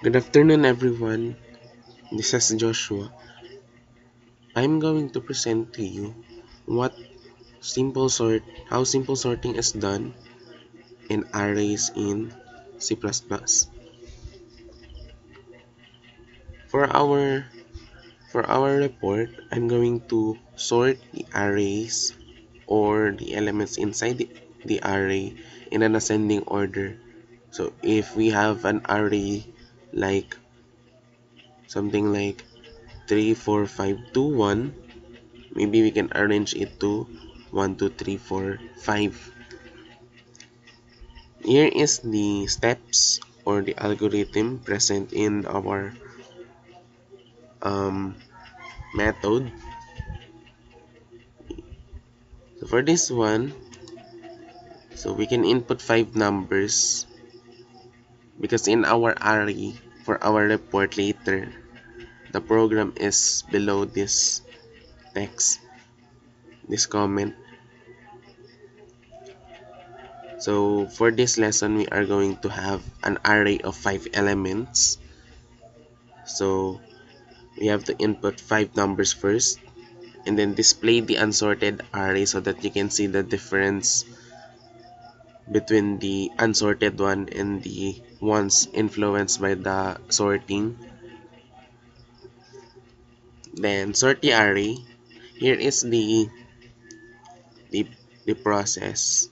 Good afternoon, everyone. This is Joshua. I'm going to present to you what how simple sorting is done in arrays in C++. For our for our report, I'm going to sort the arrays or the elements inside the array in an ascending order. So if we have an array like something like 3, 4, 5, 2, 1, maybe we can arrange it to 1, 2, 3, 4, 5. Here is the steps or the algorithm present in our um, method. So for this one, so we can input 5 numbers because in our array for our report later, the program is below this text, this comment. So for this lesson, we are going to have an array of 5 elements. So we have to input 5 numbers first and then display the unsorted array so that you can see the difference between the unsorted one and the ones influenced by the sorting. Then sort the array. Here is the, the process.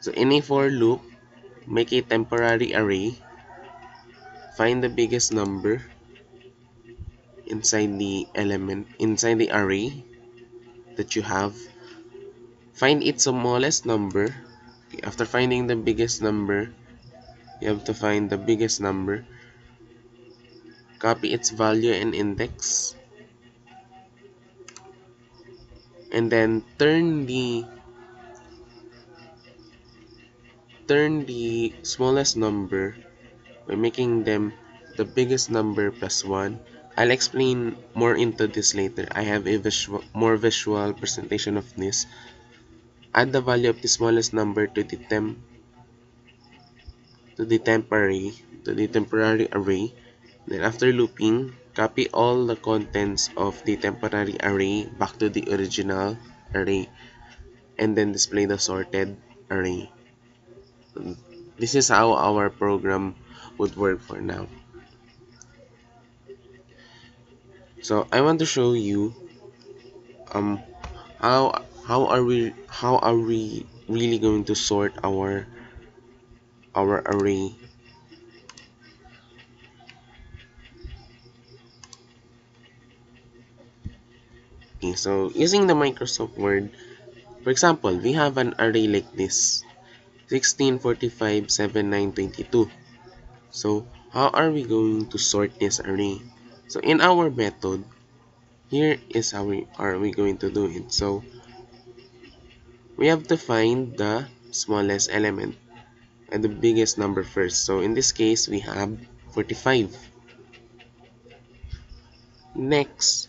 So in a for loop, make a temporary array, find the biggest number inside the array that you have, find its smallest number. After finding the biggest number, you have to find the biggest number, copy its value and index, and then turn the smallest number by making them the biggest number plus 1. I'll explain more into this later. I have a more visual presentation of this. Add the value of the smallest number to the temporary array. Then after looping, copy all the contents of the temporary array back to the original array and then display the sorted array. This is how our program would work for now. So I want to show you um how are we really going to sort our array. Okay, so using the Microsoft Word, for example, we have an array like this: 16, 45, 7, 9, 22. So how are we going to sort this array? So in our method, here is how we are we going to do it. So we have to find the smallest element and the biggest number first. So in this case, we have 45. Next,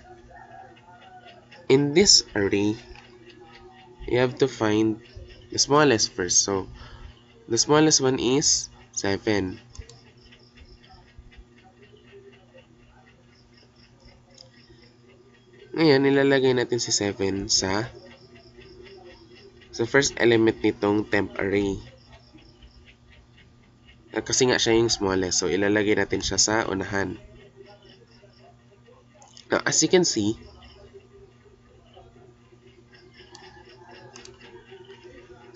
in this array, you have to find the smallest first. So the smallest one is 7. Ngayon, nilalagay natin si 7 sa first element nitong temp array. Kasi nga siya yung smallest, so ilalagay natin siya sa unahan. Now, as you can see,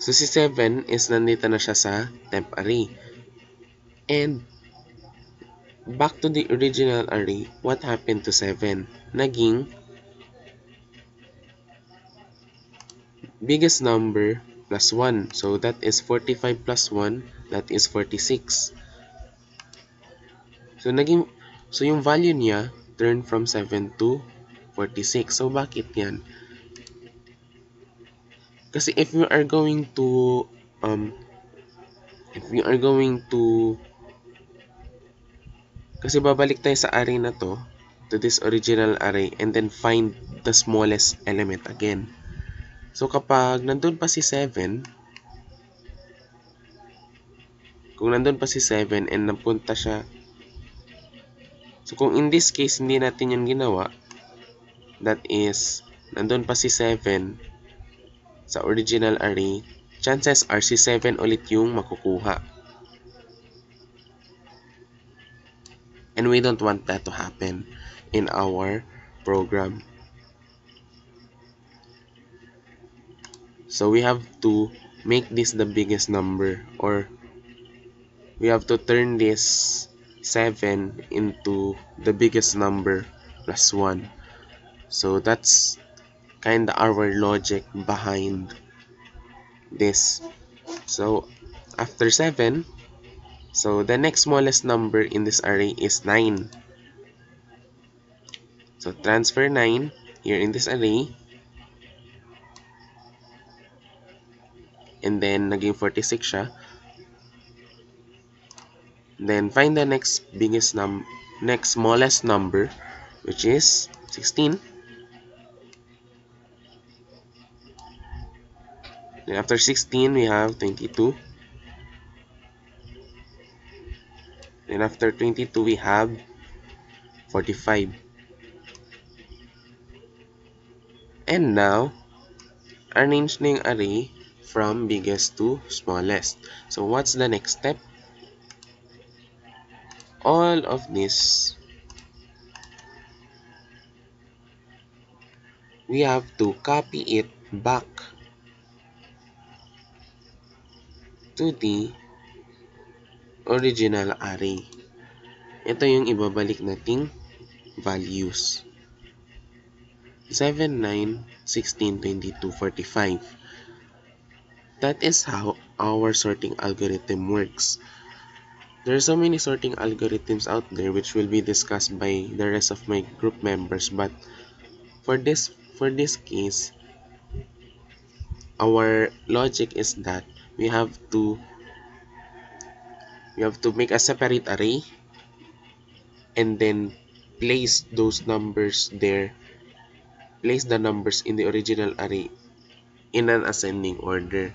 so si 7 is nandito na siya sa temp array. And back to the original array, what happened to 7? Naging biggest number plus 1. So that is 45 plus 1, that is 46. So yung value niya turned from 7 to 46. So bakit yan? Kasi if we are going to kasi babalik tayo sa array na to this original array and then find the smallest element again. So kapag nandun pa si 7, kung nandun pa si 7 and napunta siya. So kung in this case hindi natin yan ginawa, that is nandun pa si 7 sa original array, chances are si 7 ulit yung makukuha. And we don't want that to happen in our program. So we have to make this the biggest number, or we have to turn this 7 into the biggest number plus 1. So that's kind of our logic behind this. So after 7, so the next smallest number in this array is 9. So transfer 9 here in this array, and then naging 46 siya. Then find the next smallest number, which is 16. Then after 16 we have 22. Then after 22 we have 45. And now arrange na yung array from biggest to smallest. So what's the next step? All of this we have to copy it back to the original array. Ito yung ibabalik nating values. 7, 9, 16, 22, 45. That is how our sorting algorithm works. There are so many sorting algorithms out there which will be discussed by the rest of my group members, but for this case, our logic is that we have to make a separate array and then place those numbers there, place the numbers in the original array in an ascending order.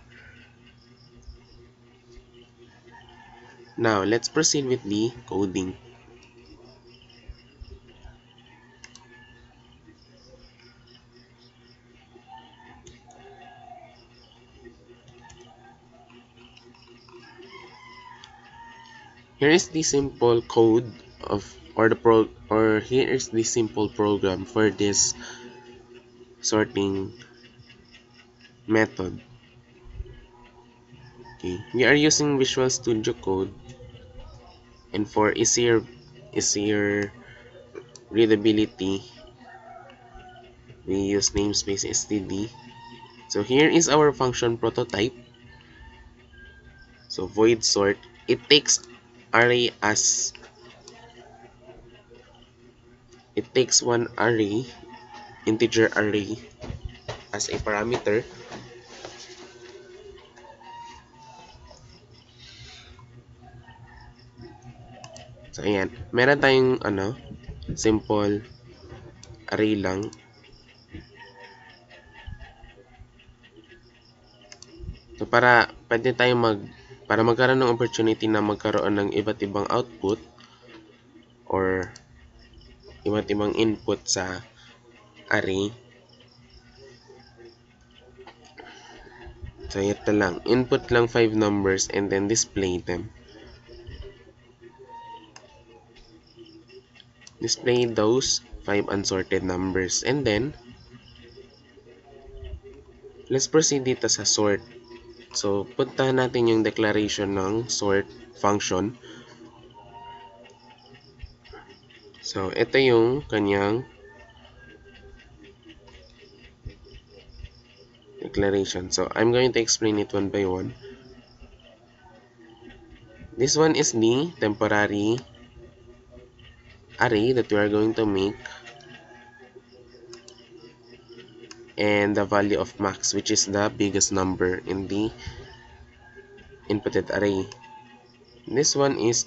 Now let's proceed with the coding. Here is the simple code of here is the simple program for this sorting method. Okay, we are using Visual Studio Code, and for easier readability, we use namespace std. So here is our function prototype. So void sort, it takes array as one array, integer array, as a parameter. So ayan, meron tayong simple array lang. So para magkaroon ng opportunity na magkaroon ng iba't ibang output or iba't ibang input sa array. So ito lang, input lang 5 numbers and then display them. Display those 5 unsorted numbers, and then let's proceed dito sa sort. So puntahan natin yung declaration ng sort function. So ito yung kanyang declaration. So I'm going to explain it one by one. This one is the temporary array that we are going to make, and the value of max, which is the biggest number in the inputted array. This one is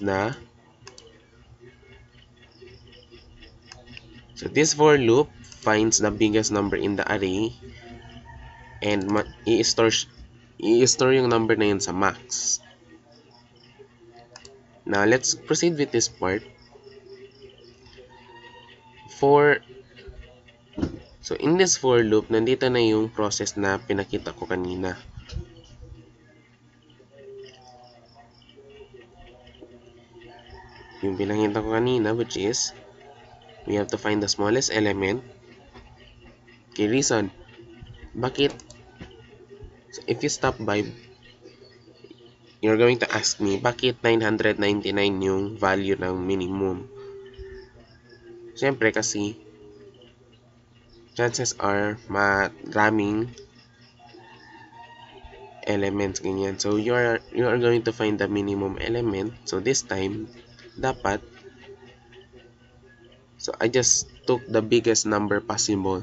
so this for loop finds the biggest number in the array and i-store yung number na yun sa max. Now, let's proceed with this part. So, in this for loop, nandito na yung process na pinakita ko kanina. Yung pinakita ko kanina, which is, we have to find the smallest element. Okay, reason. Bakit? So, if you stop by, you're going to ask me, bakit 999 yung value ng minimum? Siyempre kasi, chances are maraming elements ganyan. So you are going to find the minimum element. So this time dapat, so I just took the biggest number possible.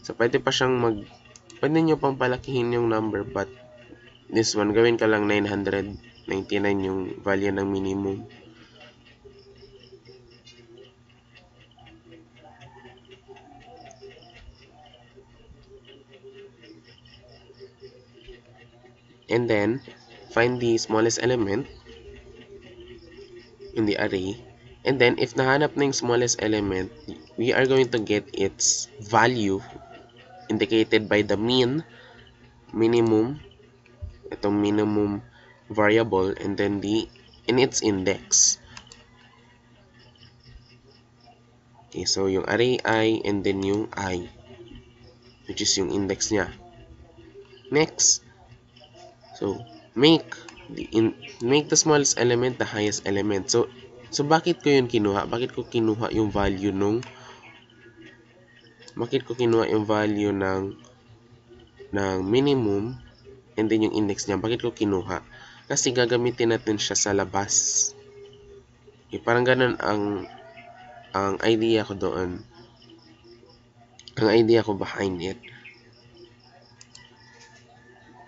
So pwede nyo pang palakihin yung number, but this one gawin ka lang 999 yung value ng minimum. And then, find the smallest element in the array. And then, if nahanap na yung smallest element, we are going to get its value indicated by the mean, minimum, itong minimum variable, and then in its index. Okay, so yung array I, and then yung I, which is yung index niya. Next, so make the smallest element the highest element. So bakit ko yun kinuha? Bakit ko kinuha yung value ng minimum and then yung index niya? Bakit ko kinuha? Kasi gagamitin natin siya sa labas. Okay, parang ganun ang idea ko doon. Ang idea ko behind it.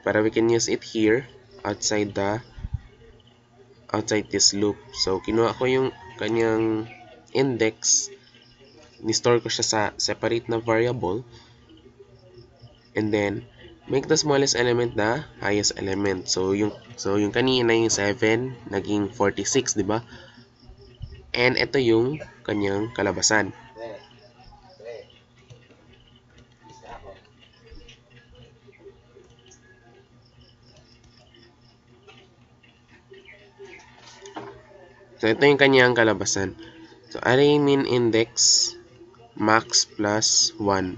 Para we can use it here outside this loop. So kinuha ko yung kanyang index, ni-store ko siya sa separate na variable, and then make the smallest element the highest element. So yung kanina yung 7 naging 46, di ba? And ito yung kanyang kalabasan. So, ito yung kanyang kalabasan. So, array min index max plus 1.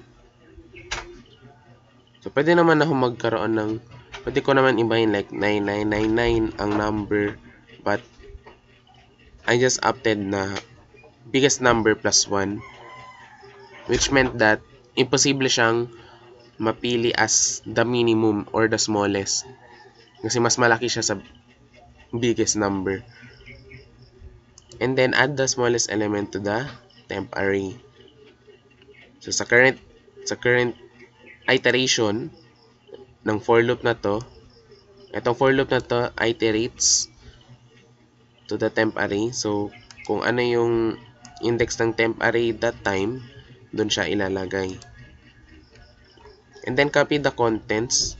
So, pwede naman ako magkaroon ng, pwede ko naman ibahin like 9999 ang number, but I just opted na biggest number plus 1, which meant that imposible siyang mapili as the minimum or the smallest. Kasi mas malaki siya sa biggest number. And then add the smallest element to the temp array. So sa current iteration ng for loop na to, itong for loop na to iterates to the temp array. So kung ano yung index ng temp array that time, doon siya ilalagay. And then copy the contents.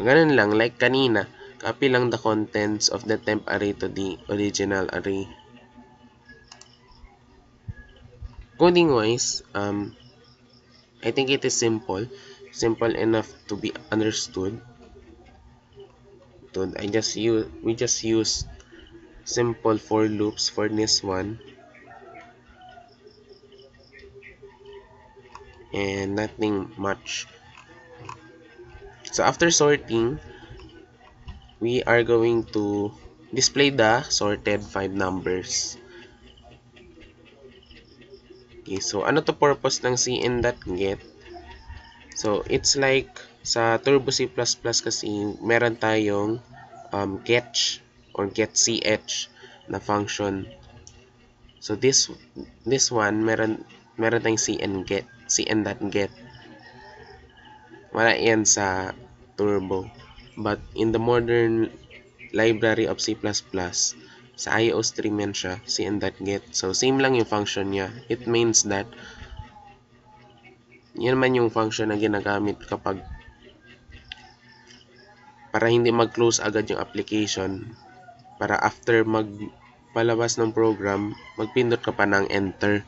Ganun lang, like kanina. Copy lang the contents of the temp array to the original array. Coding wise, I think it is simple enough to be understood. We just use simple for loops for this one, and nothing much. So after sorting, we are going to display the sorted 5 numbers. Okay, so ano to purpose ng cin.get? So it's like sa Turbo C++ kasi meron tayong getch or getch na function. So this one meron tayong cn.get. Wala yan sa Turbo. But in the modern library of C++, sa IO stream yan siya, cn.get. So same lang yung function niya. It means that yan man yung function na ginagamit kapag para hindi mag-close agad yung application, para after magpalabas ng program, magpindot ka pa ng enter.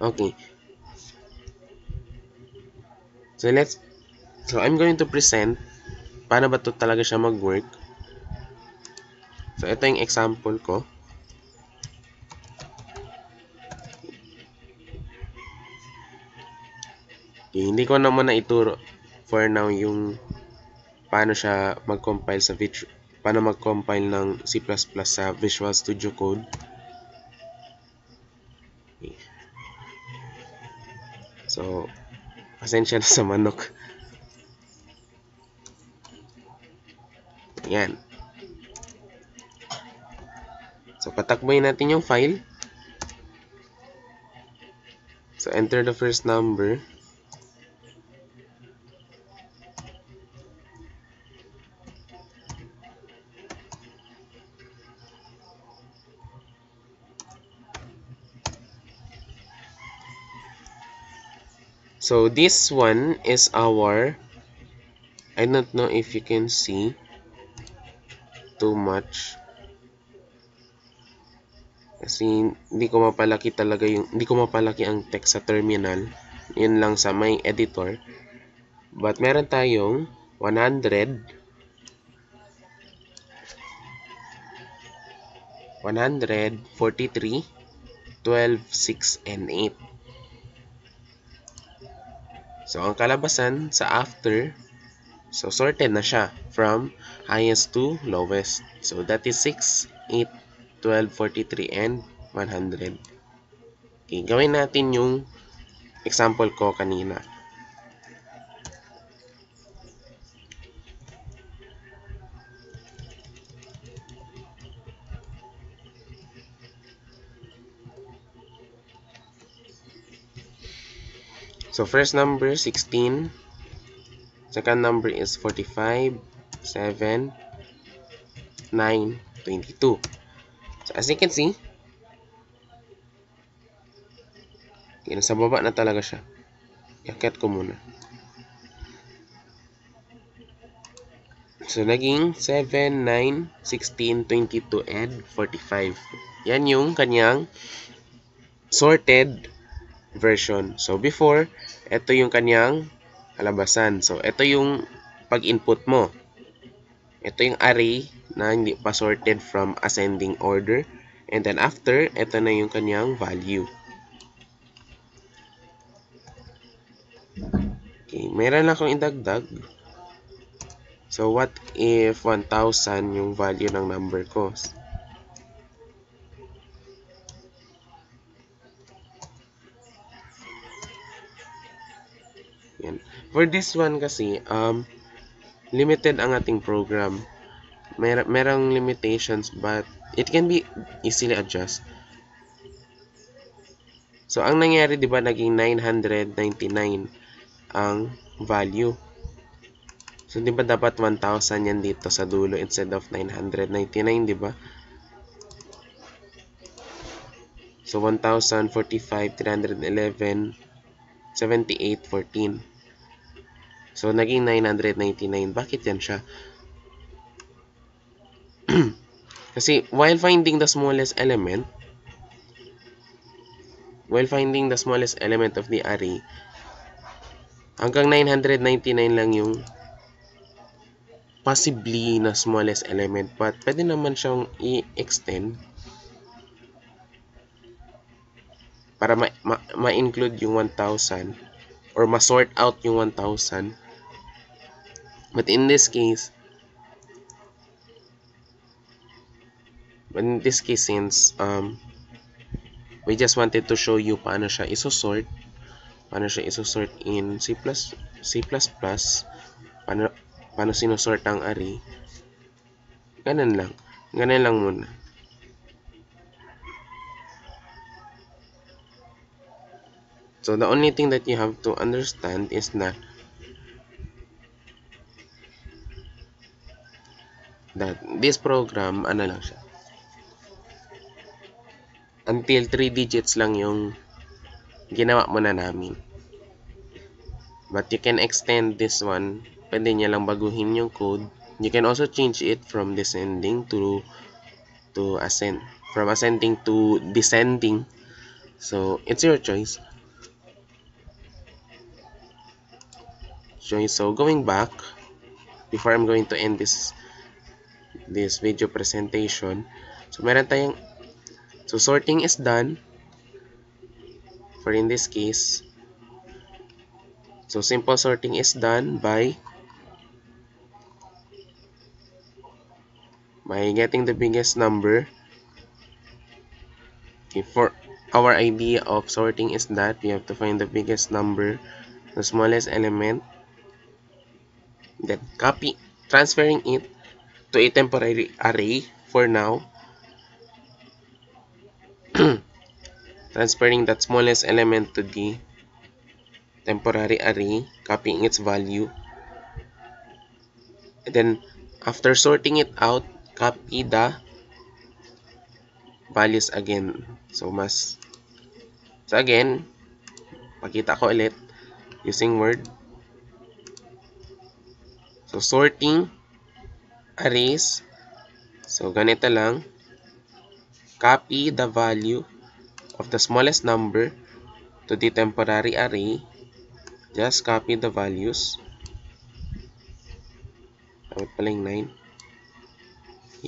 Okay. So I'm going to present paano ba to talaga siya mag-work. So ito yung example ko. Okay, hindi ko naman na ituro for now yung paano siya mag-compile ng C++ sa Visual Studio Code. Okay. So, pasensya na sa manok. Ayan. So, patakboy natin yung file. So, enter the first number. So, this one is our, I don't know if you can see too much. Kasi hindi ko mapalaki ang text sa terminal. Yun lang sa may editor. But meron tayong 100, 143, 12, 6, and 8. So, ang kalabasan sa after, so sorted na siya from highest to lowest. So, that is 6, 8, 12, 43, and 100. Okay, gawin natin yung example ko kanina. So, first number, 16. Second number is 45, 7, 9, 22. So, as you can see, nasa baba na talaga siya. Iakyat ko muna. So, naging 7, 9, 16, 22, and 45. Yan yung kanyang sorted version. So, before, ito yung kanyang kalabasan. So, ito yung pag-input mo. Ito yung array na hindi pa sorted from ascending order. And then after, ito na yung kanyang value. Okay, meron akong idagdag. So, what if 1,000 yung value ng number ko? Yan. For this one kasi, limited ang ating program. Merong limitations but it can be easily adjust. So, ang nangyari, di ba, naging 999 ang value. So, di ba dapat 1,000 yan dito sa dulo instead of 999, di ba? So, 1,045, 311, 78, 14. So, naging 999. Bakit yan siya? Kasi, while finding the smallest element of the array, hanggang 999 lang yung possibly na smallest element. But, pwede naman siyang i-extend para ma-include yung 1,000 or ma-sort out yung 1,000. But in this case, since we just wanted to show you paano siya isosort in C++, paano sinusort ang array. Ganun lang muna. So the only thing that you have to understand is that this program, ano lang siya, until 3 digits lang yung ginawa mo na namin. But you can extend this one. pwede niya lang baguhin yung code. You can also change it from descending to ascend, from ascending to descending. So it's your choice. So going back, before I'm going to end this video presentation, so meron tayong, so sorting is done for in this case. So simple sorting is done by getting the biggest number. Okay, for our idea of sorting is that we have to find the biggest number, the smallest element, then transferring it to a temporary array for now. Transferring that smallest element to the temporary array, copying its value, and then after sorting it out, copy the values again. So again, pakita ko ulit using word. So sorting arrays, so ganito lang, copy the value of the smallest number to the temporary array. Just copy the values. Dapat palang 9.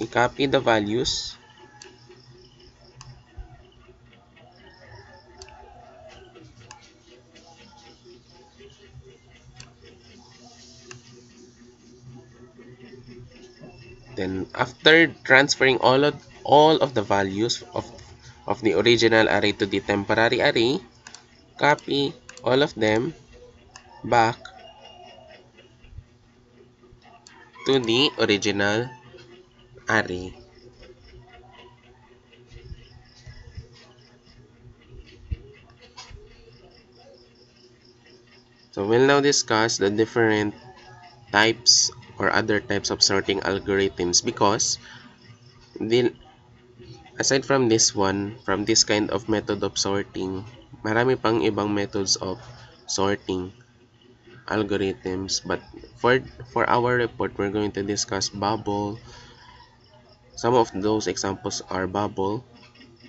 I-copy the values. Then after transferring all of the values of the original array to the temporary array, copy all of them back to the original array. So we'll now discuss the different types or other types of sorting algorithms, because aside from this one, from this kind of method of sorting, marami pang ibang methods of sorting algorithms. But for our report, we're going to discuss bubble. Some of those examples are bubble,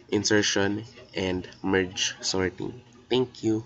insertion, and merge sorting. Thank you.